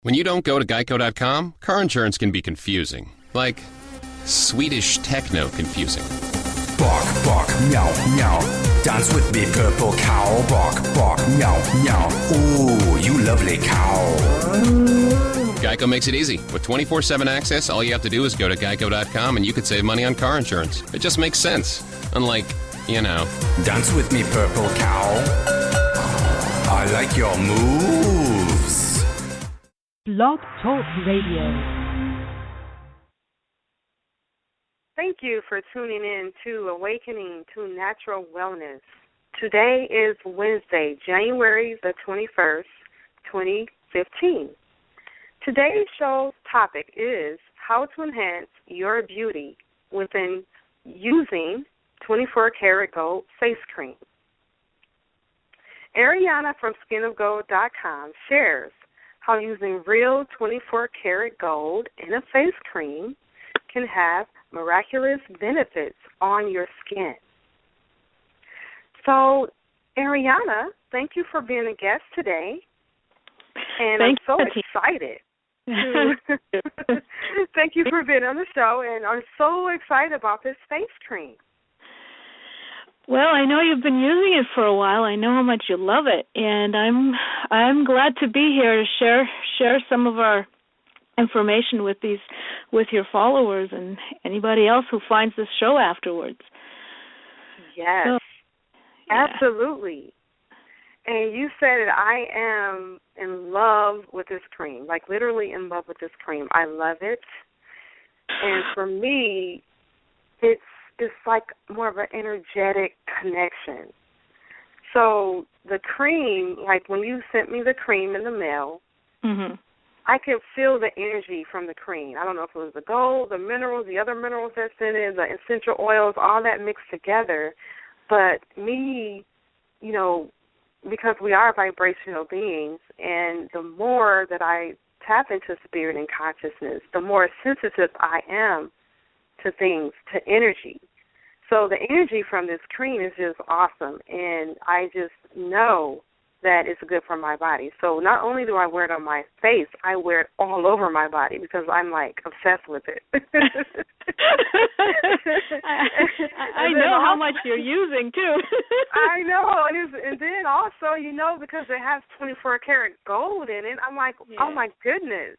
When you don't go to Geico.com, car insurance can be confusing. Like Swedish techno confusing. Bark, bark, meow, meow. Dance with me, purple cow. Bark, bark, meow, meow. Ooh, you lovely cow. Geico makes it easy. With 24/7 access, all you have to do is go to Geico.com and you could save money on car insurance. It just makes sense. Unlike, Dance with me, purple cow. I like your moves. Blog Talk Radio. Thank you for tuning in to Awakening to Natural Wellness. Today is Wednesday, January the 21st, 2015. Today's show's topic is how to enhance your beauty within using 24-karat gold face cream. Ariana from skinofgold.com shares how using real 24-karat gold in a face cream can have miraculous benefits on your skin. So, Ariana, thank you for being a guest today. And I'm so excited. Thank you for being on the show, and I'm so excited about this face cream. Well, I know you've been using it for a while. I know how much you love it, and I'm glad to be here to share some of our information with your followers and anybody else who finds this show afterwards. Yes, so, absolutely. And you said that I am in love with this cream, like literally in love with this cream. I love it, and for me, it's like more of an energetic connection. So the cream, like when you sent me the cream in the mail, I could feel the energy from the cream. I don't know if it was the gold, the minerals, the other minerals that's in it, the essential oils, all that mixed together. But me, because we are vibrational beings, and the more that I tap into spirit and consciousness, the more sensitive I am to things, to energy. So the energy from this cream is just awesome, and I just know that it's good for my body. So not only do I wear it on my face, I wear it all over my body because I'm, like, obsessed with it. I know how much you're using, too. I know. And then also, because it has 24-karat gold in it, I'm like, Oh, my goodness.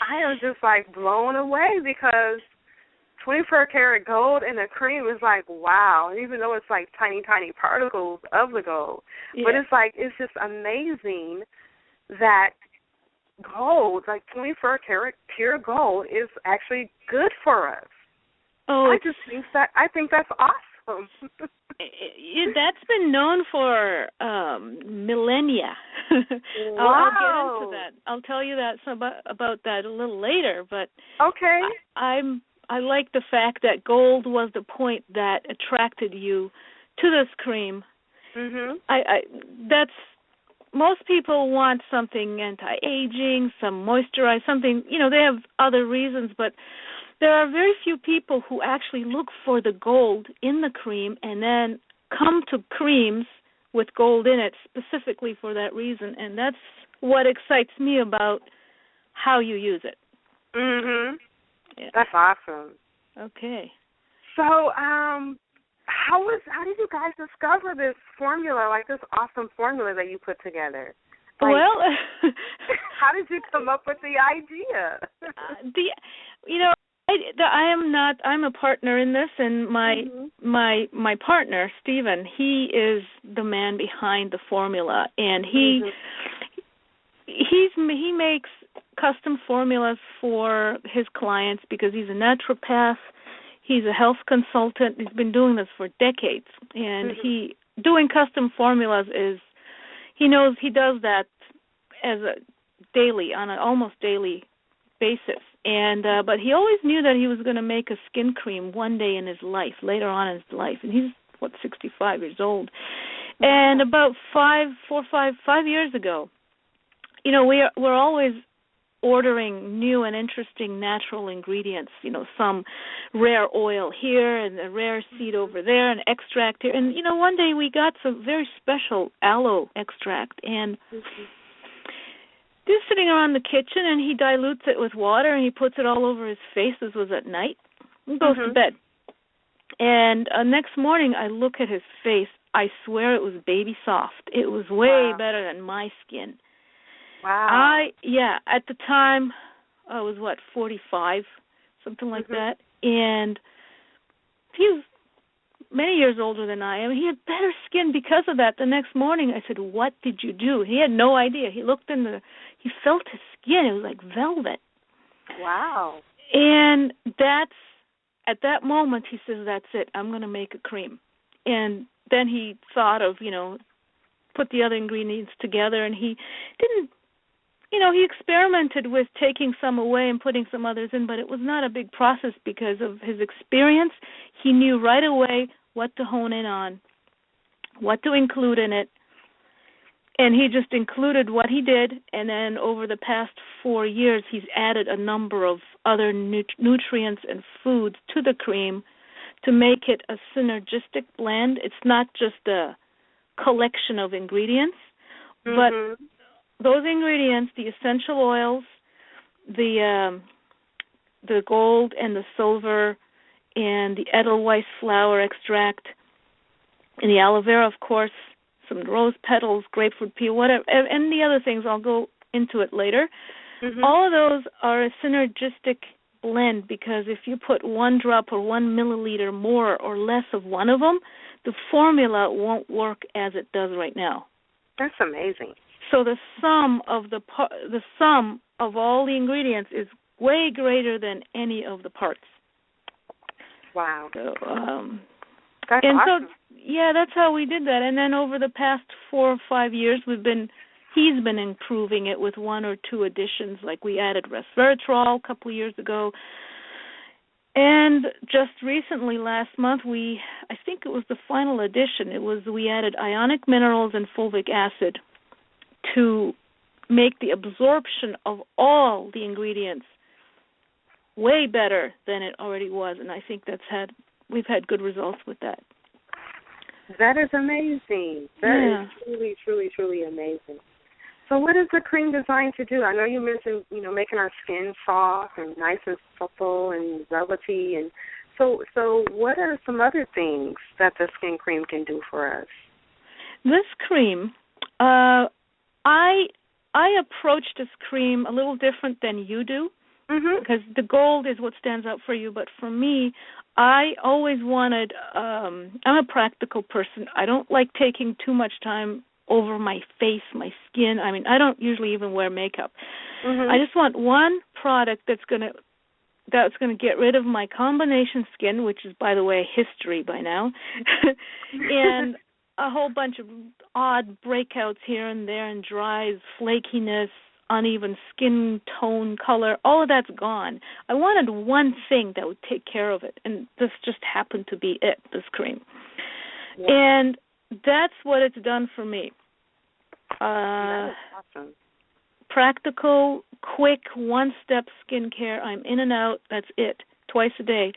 I am just, like, blown away because 24-karat gold in a cream is like, wow, even though it's like tiny, tiny particles of the gold. Yeah. But it's just amazing that gold, like 24-karat pure gold, is actually good for us. Oh, I think that's awesome. That's been known for millennia. Wow. I'll get into that. I'll tell you about that a little later. But okay, I like the fact that gold was the point that attracted you to this cream. Most people want something anti-aging, some moisturize, something, they have other reasons, but there are very few people who actually look for the gold in the cream and then come to creams with gold in it specifically for that reason, and that's what excites me about how you use it. Yeah. That's awesome. Okay. So, how did you guys discover this formula, like this awesome formula that you put together? Well, how did you come up with the idea? I'm a partner in this, and my partner, Stephen, he is the man behind the formula, and he makes custom formulas for his clients because he's a naturopath, he's a health consultant, he's been doing this for decades, and doing custom formulas he knows he does that on an almost daily basis, and but he always knew that he was going to make a skin cream one day in his life, later on in his life, and he's 65 years old, and about 5 years ago, we're always ordering new and interesting natural ingredients, some rare oil here and a rare seed over there, and extract here. And, one day we got some very special aloe extract. And Just sitting around the kitchen, and he dilutes it with water, and he puts it all over his face. This was at night. He goes to bed. And next morning, I look at his face. I swear it was baby soft. It was way better than my skin. Wow. At the time, I was, 45, something like that. And he was many years older than I am. He had better skin because of that. The next morning, I said, "What did you do?" He had no idea. He felt his skin. It was like velvet. Wow. And at that moment, he says, "That's it. I'm going to make a cream." And then he thought of, put the other ingredients together, and he didn't, he experimented with taking some away and putting some others in, but it was not a big process because of his experience. He knew right away what to hone in on, what to include in it, and he just included what he did, and then over the past 4 years, he's added a number of other nutrients and foods to the cream to make it a synergistic blend. It's not just a collection of ingredients, but those ingredients, the essential oils, the gold and the silver, and the Edelweiss flower extract, and the aloe vera, of course, some rose petals, grapefruit peel, whatever, and the other things, I'll go into it later. All of those are a synergistic blend because if you put 1 drop or 1 milliliter more or less of one of them, the formula won't work as it does right now. That's amazing. So the sum of all the ingredients is way greater than any of the parts. Wow. So, that's awesome. So, that's how we did that. And then over the past 4 or 5 years, he's been improving it with 1 or 2 additions. Like we added resveratrol a couple of years ago. And just recently, last month, I think it was the final addition. We added ionic minerals and fulvic acid to make the absorption of all the ingredients way better than it already was, and I think we've had good results with that. That is amazing. That is truly, truly, truly amazing. So what is the cream designed to do? I know you mentioned, making our skin soft and nice and supple and velvety, and so what are some other things that the skin cream can do for us? This cream, I approach this cream a little different than you do because the gold is what stands out for you. But for me, I always wanted, I'm a practical person. I don't like taking too much time over my face, my skin. I mean, I don't usually even wear makeup. I just want one product that's going to get rid of my combination skin, which is, by the way, history by now, and a whole bunch of odd breakouts here and there and dries, flakiness, uneven skin tone, color, all of that's gone. I wanted one thing that would take care of it, and this just happened to be it, this cream. Yeah. And that's what it's done for me. That is awesome. Practical, quick, one-step skincare. I'm in and out. That's it, twice a day.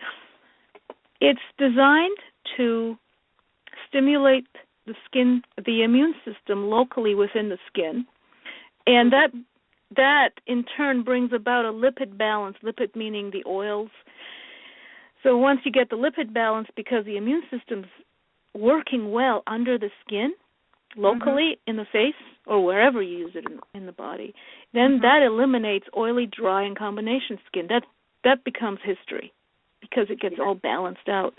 It's designed to stimulate the skin, the immune system locally within the skin, and that in turn brings about a lipid balance, lipid meaning the oils. So once you get the lipid balance, because the immune system's working well under the skin, locally in the face or wherever you use it in the body, then that eliminates oily, dry, and combination skin. That becomes history because it gets all balanced out.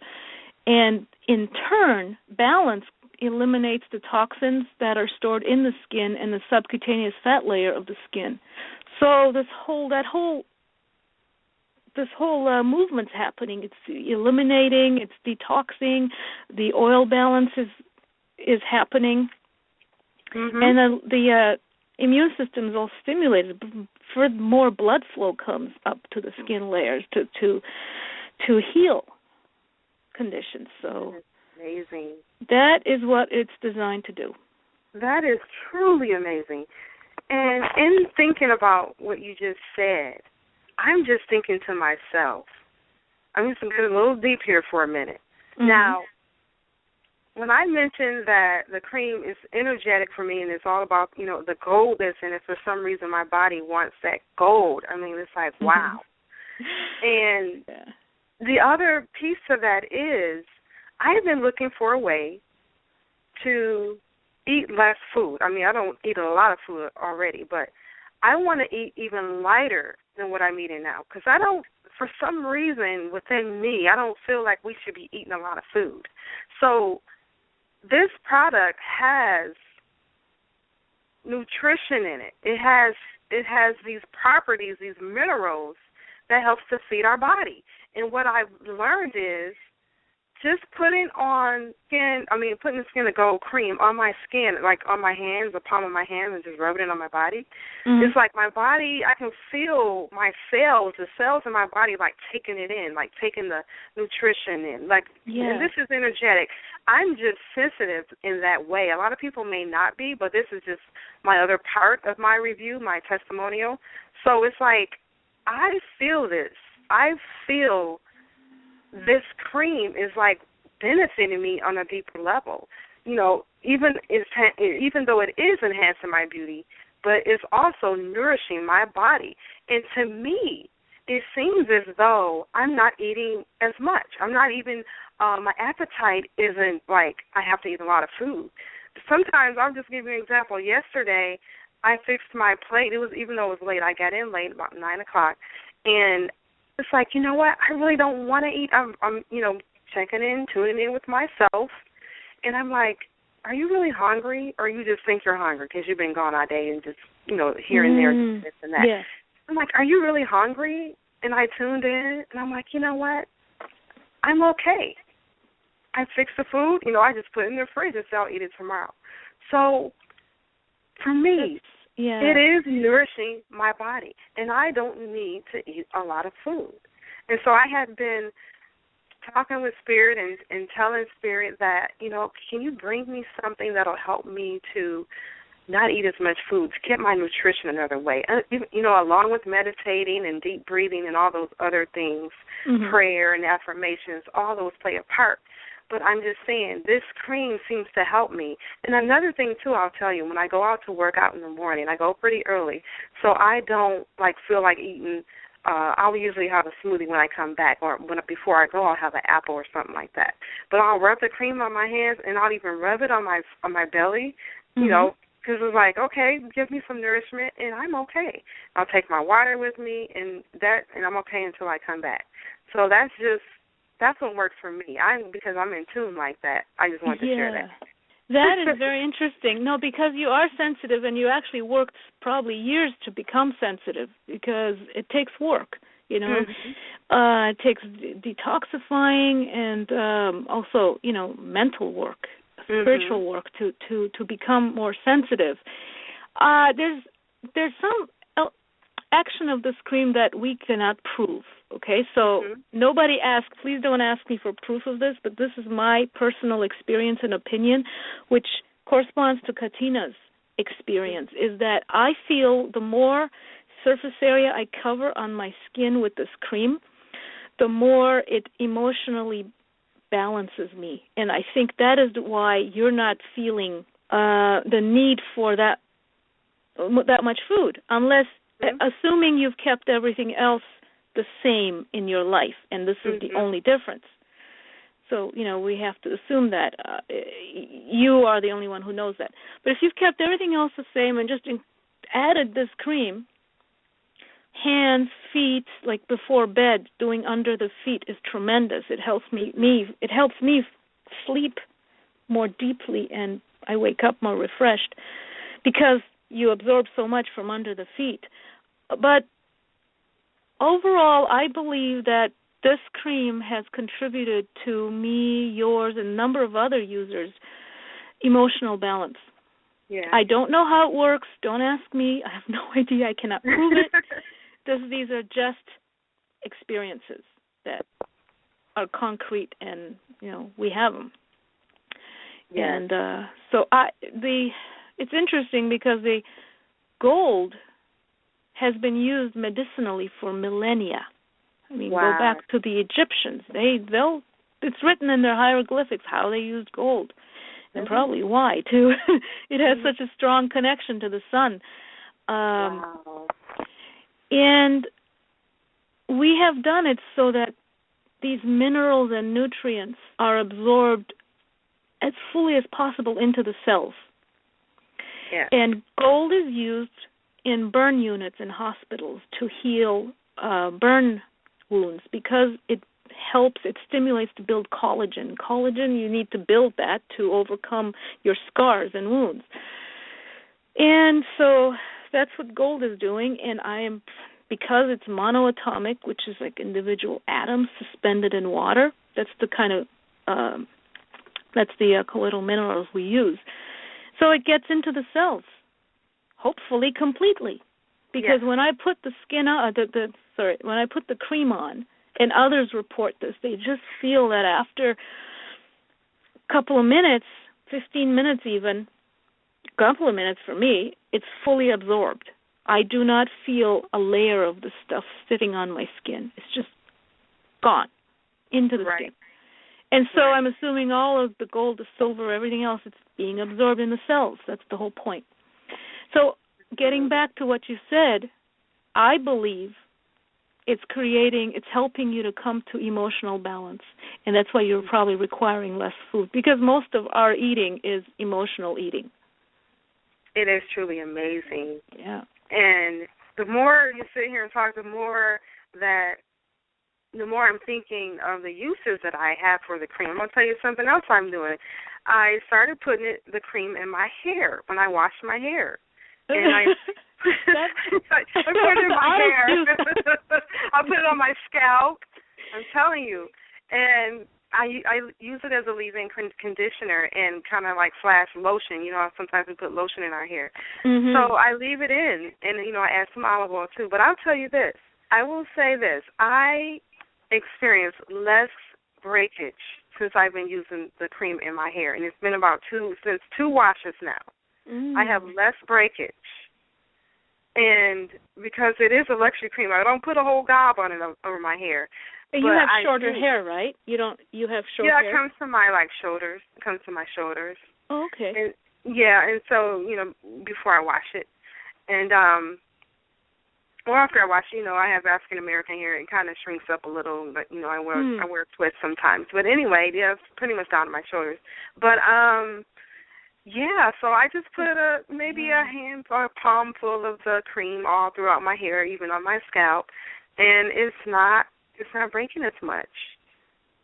And in turn, balance eliminates the toxins that are stored in the skin and the subcutaneous fat layer of the skin. So this whole movement's happening. It's eliminating, it's detoxing, the oil balance is happening, and the immune system is all stimulated. For more blood flow comes up to the skin layers to heal conditions. So amazing. That is what it's designed to do. That is truly amazing. And in thinking about what you just said, I'm just thinking to myself, I'm just going to get a little deep here for a minute. Now, when I mentioned that the cream is energetic for me and it's all about, the gold that's in it, for some reason my body wants that gold. I mean, it's like, wow. And the other piece of that is I've been looking for a way to eat less food. I mean, I don't eat a lot of food already, but I want to eat even lighter than what I'm eating now, because I don't, for some reason within me, I don't feel like we should be eating a lot of food. So this product has nutrition in it. It has these properties, these minerals that helps to feed our body. And what I've learned is just putting the Skin to Gold cream on my skin, like on my hands, the palm of my hand, and just rubbing it on my body. It's like my body, I can feel the cells in my body, like taking it in, like taking the nutrition in. And this is energetic. I'm just sensitive in that way. A lot of people may not be, but this is just my other part of my review, my testimonial. So it's like, I feel this. I feel this cream is like benefiting me on a deeper level. Even though it is enhancing my beauty, but it's also nourishing my body. And to me, it seems as though I'm not eating as much. I'm not even, my appetite isn't like I have to eat a lot of food. Sometimes, I'll just give you an example. Yesterday, I fixed my plate. Even though it was late, I got in late, about 9 o'clock, and it's like, you know what? I really don't want to eat. I'm checking in, tuning in with myself, and I'm like, are you really hungry, or you just think you're hungry because you've been gone all day and just, here and there, this and that. Yeah. I'm like, are you really hungry? And I tuned in, and I'm like, you know what? I'm okay. I fixed the food. I just put it in the fridge and said I'll eat it tomorrow. So for me, it is nourishing my body, and I don't need to eat a lot of food. And so I had been talking with Spirit and telling Spirit that, can you bring me something that'll help me to not eat as much food, to get my nutrition another way, along with meditating and deep breathing and all those other things, prayer and affirmations, all those play a part. But I'm just saying, this cream seems to help me. And another thing, too, I'll tell you, when I go out to work out in the morning, I go pretty early, so I don't, feel like eating. I'll usually have a smoothie when I come back, or before I go, I'll have an apple or something like that. But I'll rub the cream on my hands, and I'll even rub it on my belly, because it's like, okay, give me some nourishment, and I'm okay. I'll take my water with me, and I'm okay until I come back. So that's what works for me. Because I'm in tune like that. I just wanted to share that. That is very interesting. No, because you are sensitive, and you actually worked probably years to become sensitive, because it takes work. It takes detoxifying and also, mental work, spiritual work to become more sensitive. There's some action of this cream that we cannot prove. Okay, so nobody asked, please don't ask me for proof of this, but this is my personal experience and opinion, which corresponds to Katina's experience, is that I feel the more surface area I cover on my skin with this cream, the more it emotionally balances me. And I think that is why you're not feeling the need for that much food, unless, assuming you've kept everything else the same in your life, and this is the only difference. So, we have to assume that you are the only one who knows that. But if you've kept everything else the same and just added this cream, hands, feet, like before bed, doing under the feet is tremendous. It helps me sleep more deeply, and I wake up more refreshed because you absorb so much from under the feet. But overall, I believe that this cream has contributed to me, yours, and a number of other users' emotional balance. Yeah. I don't know how it works. Don't ask me. I have no idea. I cannot prove it. These are just experiences that are concrete, and we have them. Yeah. And it's interesting because the gold has been used medicinally for millennia. I mean, go back to the Egyptians. They'll it's written in their hieroglyphics how they used gold, and probably why too. It has such a strong connection to the sun. Wow. And we have done it so that these minerals and nutrients are absorbed as fully as possible into the cells. Yeah. And gold is used in burn units in hospitals to heal burn wounds because it stimulates to build collagen. Collagen, you need to build that to overcome your scars and wounds. And so that's what gold is doing, and because it's monoatomic, which is like individual atoms suspended in water, that's the kind of, that's the colloidal minerals we use. So it gets into the cells, hopefully completely. Because when I put the when I put the cream on, and others report this, they just feel that after a couple of minutes, 15 minutes even, a couple of minutes for me, it's fully absorbed. I do not feel a layer of the stuff sitting on my skin. It's just gone into the skin. And so I'm assuming all of the gold, the silver, everything else, it's being absorbed in the cells. That's the whole point. So getting back to what you said, I believe it's helping you to come to emotional balance. And that's why you're probably requiring less food, because most of our eating is emotional eating. It is truly amazing. Yeah. And the more you sit here and talk, the more I'm thinking of the uses that I have for the cream. I'm going to tell you something else I'm doing. I started putting the cream in my hair when I wash my hair. And I put it in my hair. I put it on my scalp. I'm telling you. And I use it as a leave-in conditioner and kind of like flash lotion. You know, sometimes we put lotion in our hair. Mm-hmm. So I leave it in, and, you know, I add some olive oil too. But I'll tell you this. I will say this. I experience less breakage since I've been using the cream in my hair, and it's been since two washes now. I have less breakage. And because it is a luxury cream, I don't put a whole gob on it over my hair. You have shorter hair, right? You have short hair? Yeah, it comes to my shoulders. It comes to my shoulders. Oh, okay. And, and so, you know, before I wash it. And after I wash it, you know, I have African American hair. It kind of shrinks up a little, but, you know, I wear twists sometimes. But anyway, it's pretty much down to my shoulders. But so I just put maybe a hand or a palm full of the cream all throughout my hair, even on my scalp, and it's not breaking as much.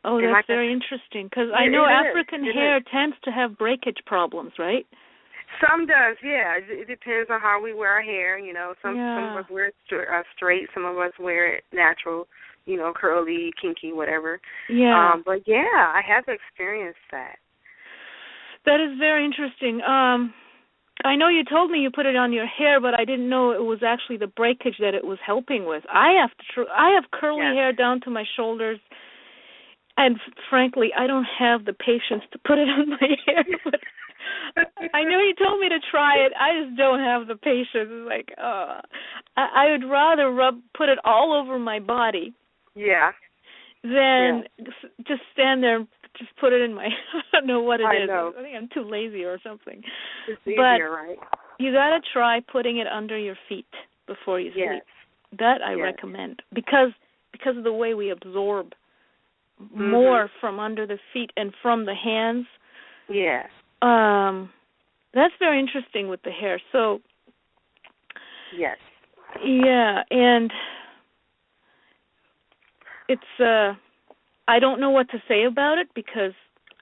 Oh, that's very interesting, because I know African hair tends to have breakage problems, right? Some does, yeah. It depends on how we wear our hair. You know, some of us wear it straight, some of us wear it natural, you know, curly, kinky, whatever. Yeah. But I have experienced that. That is very interesting. I know you told me you put it on your hair, but I didn't know it was actually the breakage that it was helping with. I have curly hair down to my shoulders, and frankly, I don't have the patience to put it on my hair. But I know you told me to try it. I just don't have the patience. It's like, I would rather put it all over my body. Yeah. Than just stand there and just put it in my, I don't know what it is. Know. I think I'm too lazy or something. It's easier, right? You got to try putting it under your feet before you sleep. That I recommend because of the way we absorb more from under the feet and from the hands. Yeah. That's very interesting with the hair. So. Yes. Yeah, and it's I don't know what to say about it because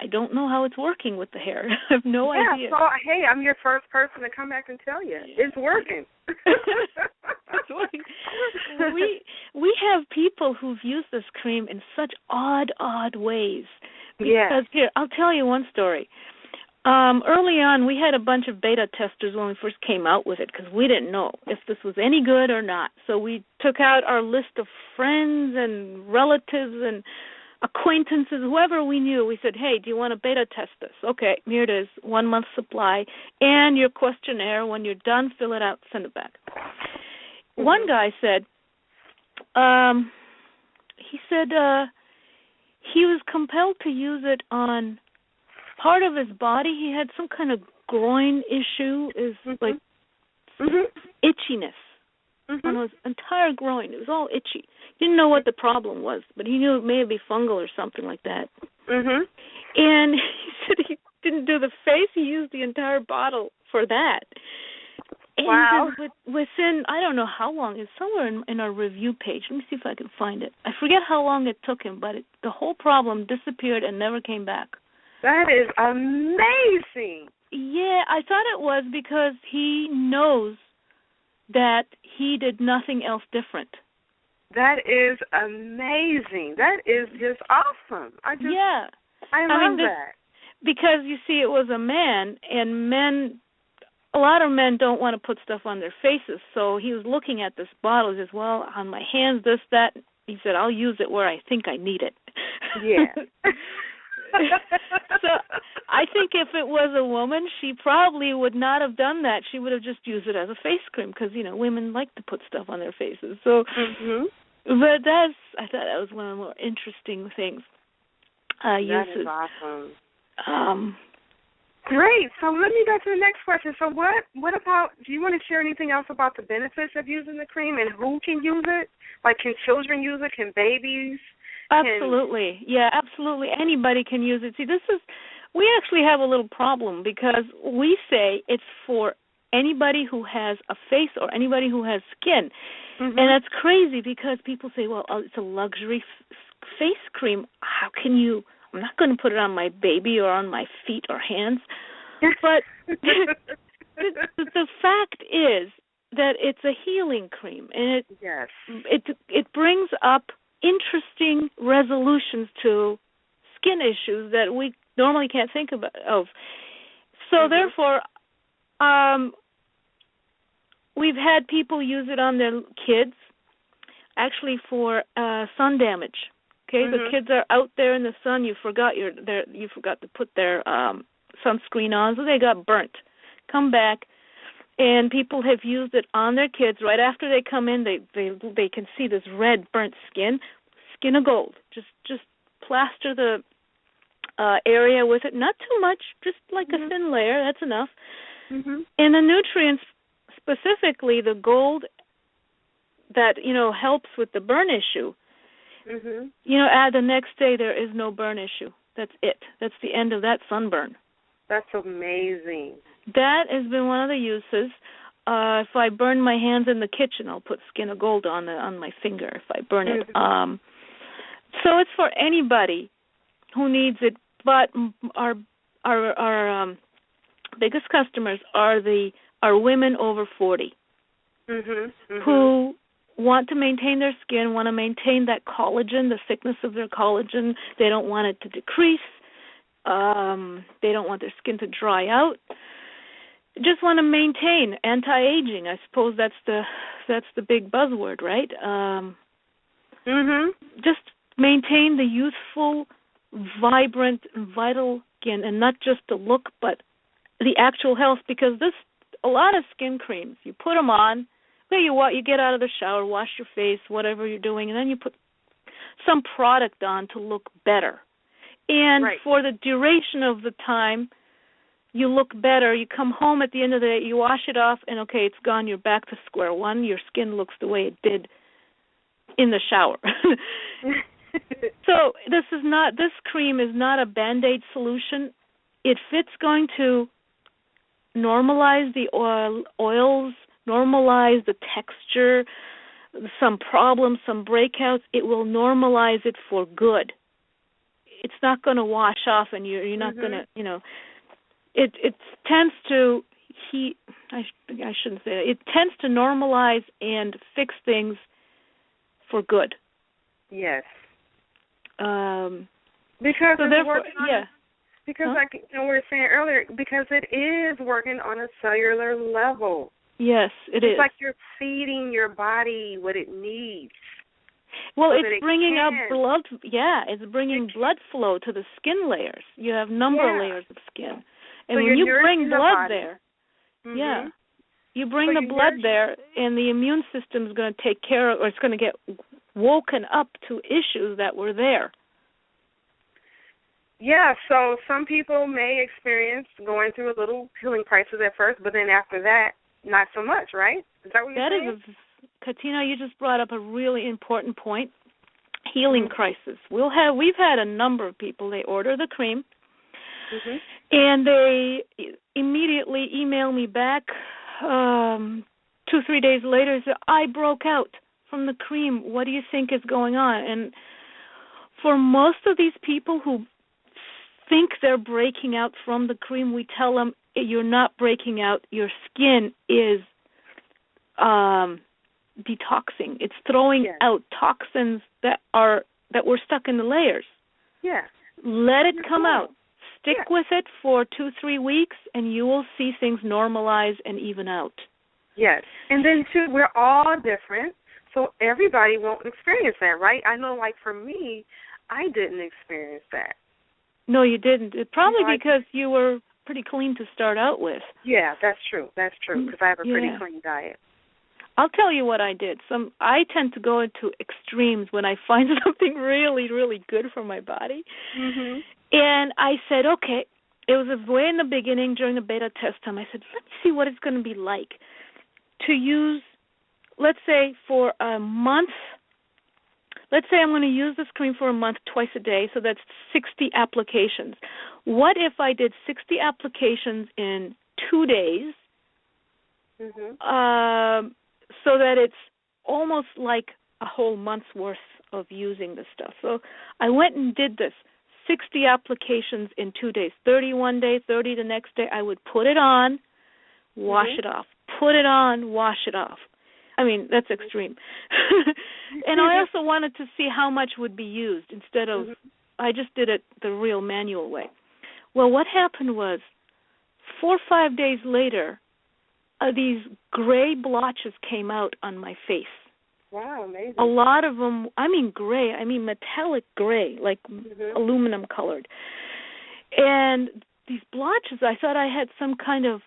I don't know how it's working with the hair. I have no idea. So, hey, I'm your first person to come back and tell you. It's working. It's working. We have people who've used this cream in such odd ways. Because here, I'll tell you one story. Early on, we had a bunch of beta testers when we first came out with it because we didn't know if this was any good or not. So we took out our list of friends and relatives and acquaintances, whoever we knew. We said, hey, do you want to beta test this? Okay, here it is, 1 month supply, and your questionnaire. When you're done, fill it out, send it back. One guy said, he was compelled to use it on part of his body. He had some kind of groin issue, like itchiness on his entire groin. It was all itchy. He didn't know what the problem was, but he knew it may be fungal or something like that. And he said he didn't do the face. He used the entire bottle for that. And wow. He said within, I don't know how long, it's somewhere in our review page. Let me see if I can find it. I forget how long it took him, but the whole problem disappeared and never came back. That is amazing. Yeah, I thought it was because he knows that he did nothing else different. That is amazing. That is just awesome. I love that. Because, you see, it was a man, and a lot of men don't want to put stuff on their faces, so he was looking at this bottle, just, well, on my hands, this, that. He said, I'll use it where I think I need it. Yeah. So I think if it was a woman, she probably would not have done that. She would have just used it as a face cream because, women like to put stuff on their faces. So, but I thought that was one of the more interesting things. That uses. is awesome. Great. So let me go to the next question. So what about, do you want to share anything else about the benefits of using the cream and who can use it? Like, can children use it? Can babies? Absolutely. Yeah, absolutely. Anybody can use it. See, we actually have a little problem because we say it's for anybody who has a face or anybody who has skin. And that's crazy because people say, well, it's a luxury face cream. How can you? I'm not going to put it on my baby or on my feet or hands. But the fact is that it's a healing cream, and it brings up interesting resolutions to skin issues that we normally can't think of. So therefore, we've had people use it on their kids, actually for sun damage. Okay, the kids are out there in the sun. You forgot to put their sunscreen on, so they got burnt. Come back, and people have used it on their kids right after they come in. They can see this red burnt skin of gold. Just plaster the area with it. Not too much, just like a thin layer. That's enough. And the nutrients, specifically the gold, that helps with the burn issue. The next day there is no burn issue. That's it. That's the end of that sunburn. That's amazing. That has been one of the uses. If I burn my hands in the kitchen, I'll put skin of gold on my finger if I burn it. So it's for anybody who needs it. But our biggest customers are women over 40 who want to maintain their skin, want to maintain that collagen, the thickness of their collagen. They don't want it to decrease. They don't want their skin to dry out. Just want to maintain anti-aging. I suppose that's the big buzzword, right? Just maintain the youthful, vibrant, vital skin, and not just the look, but the actual health. Because a lot of skin creams, you put them on. You get out of the shower, wash your face, whatever you're doing, and then you put some product on to look better. And for the duration of the time, you look better. You come home at the end of the day, you wash it off, and okay, it's gone. You're back to square one. Your skin looks the way it did in the shower. So this cream is not a Band-Aid solution. It's going to normalize the oils, normalize the texture, some problems, some breakouts. It will normalize it for good. It's not going to wash off, and you're not going to, It tends to I shouldn't say that. It tends to normalize and fix things for good. Yes. Because it's working on, because like we were saying earlier, because it is working on a cellular level. Yes, it is. It's like you're feeding your body what it needs. Well, it's bringing up blood. Yeah, it's bringing blood flow to the skin layers. You have number of layers of skin, and so when you bring blood there, you bring the blood there, and the immune system is going to take care of, or it's going to get woken up to issues that were there. Yeah, so some people may experience going through a little healing crisis at first, but then after that, not so much, right? Is that what you're saying? Katina, you just brought up a really important point. Healing crisis. We've had a number of people. They order the cream, and they immediately email me back 2-3 days later and say, I broke out from the cream. What do you think is going on? And for most of these people who think they're breaking out from the cream, we tell them you're not breaking out. Your skin is detoxing. It's throwing out toxins that were stuck in the layers. Yeah. Let it come out. Stick with it for 2-3 weeks, and you will see things normalize and even out. Yes. And then, too, we're all different, so everybody won't experience that, right? I know, like, for me, I didn't experience that. No, you didn't. Probably because you were pretty clean to start out with. Yeah, that's true. That's true, because I have a pretty clean diet. I'll tell you what I did. I tend to go into extremes when I find something really, really good for my body. Mm-hmm. And I said, okay, it was way in the beginning during the beta test time. I said, let me see what it's going to be like to use, let's say, for a month. Let's say I'm going to use this cream for a month, twice a day, so that's 60 applications. What if I did 60 applications in 2 days? Mm-hmm. So that it's almost like a whole month's worth of using this stuff. So I went and did this, 60 applications in 2 days, 30 one day, 30 the next day. I would put it on, wash it off, put it on, wash it off. I mean, that's extreme. And I also wanted to see how much would be used instead of, I just did it the real manual way. Well, what happened was 4 or 5 days later, these gray blotches came out on my face. Wow, amazing. A lot of them, I mean gray, I mean metallic gray, like aluminum colored. And these blotches, I thought I had some kind of,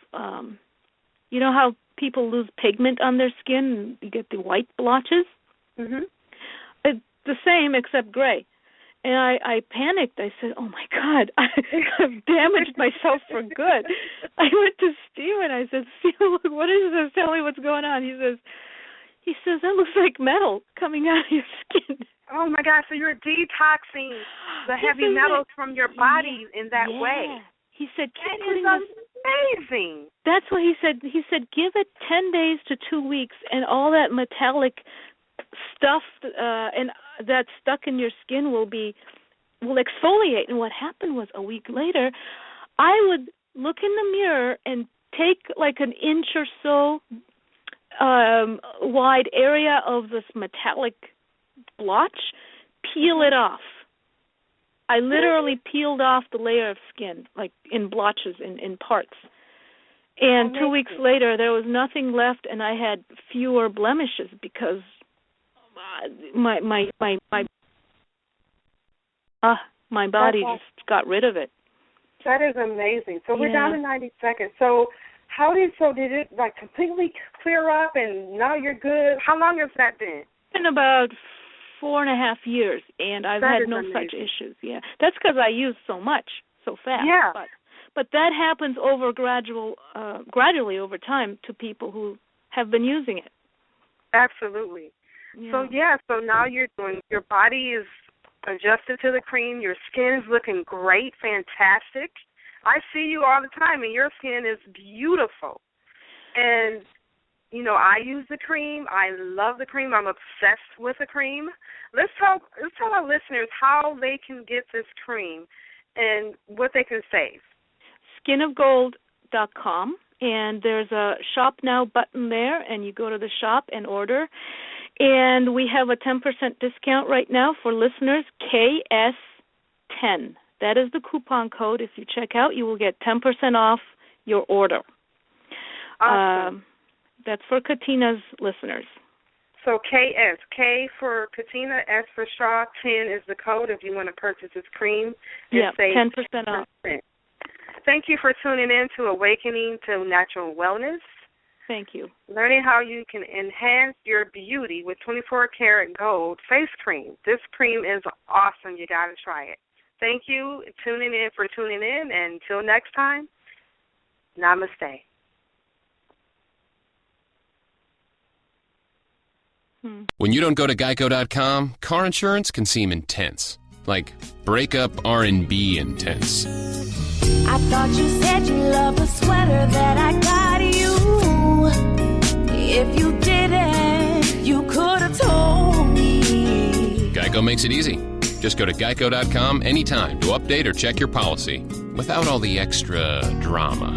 you know how people lose pigment on their skin and you get the white blotches? It's the same except gray. And I panicked. I said, oh, my God, I've damaged myself for good. I went to Steve and I said, Steve, what is this? Tell me what's going on. He says, that looks like metal coming out of your skin. Oh, my God, so you're detoxing the heavy metals from your body in that way. He said, keep that putting is amazing. That's what he said. He said, give it 10 days to 2 weeks, and all that metallic stuff and that's stuck in your skin will exfoliate. And what happened was a week later, I would look in the mirror and take like an inch or so wide area of this metallic blotch, peel it off. I literally peeled off the layer of skin, like in blotches, in parts. And 2 weeks later, there was nothing left, and I had fewer blemishes because my body just got rid of it. That is amazing. So we're down to 90 seconds. So did it like completely clear up and now you're good? How long has that been? It's been about 4.5 years, and I've had no such issues. Yeah, that's because I use so much so fast. Yeah. But that happens gradually over time to people who have been using it. Absolutely. Yeah. So now your body is adjusted to the cream. Your skin is looking great, fantastic. I see you all the time, and your skin is beautiful. And, you know, I use the cream. I love the cream. I'm obsessed with the cream. Let's tell our listeners how they can get this cream and what they can save. skinofgold.com, and there's a Shop Now button there, and you go to the shop and order. And we have a 10% discount right now for listeners, KS10. That is the coupon code. If you check out, you will get 10% off your order. Awesome. That's for Katina's listeners. So KS, K for Katina, S for Shaw, 10 is the code if you want to purchase this cream. Yeah, 10% off. Thank you for tuning in to Awakening to Natural Wellness. Thank you. Learning how you can enhance your beauty with 24 karat gold face cream. This cream is awesome. You got to try it. thank you for tuning in, and until next time, namaste. When you don't go to Geico.com, car insurance can seem intense. Like breakup R&B intense. I thought you said you loved the sweater that I got you. If you didn't, you could have told me. Geico makes it easy. Just go to Geico.com anytime to update or check your policy without all the extra drama.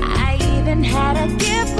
I even had a gift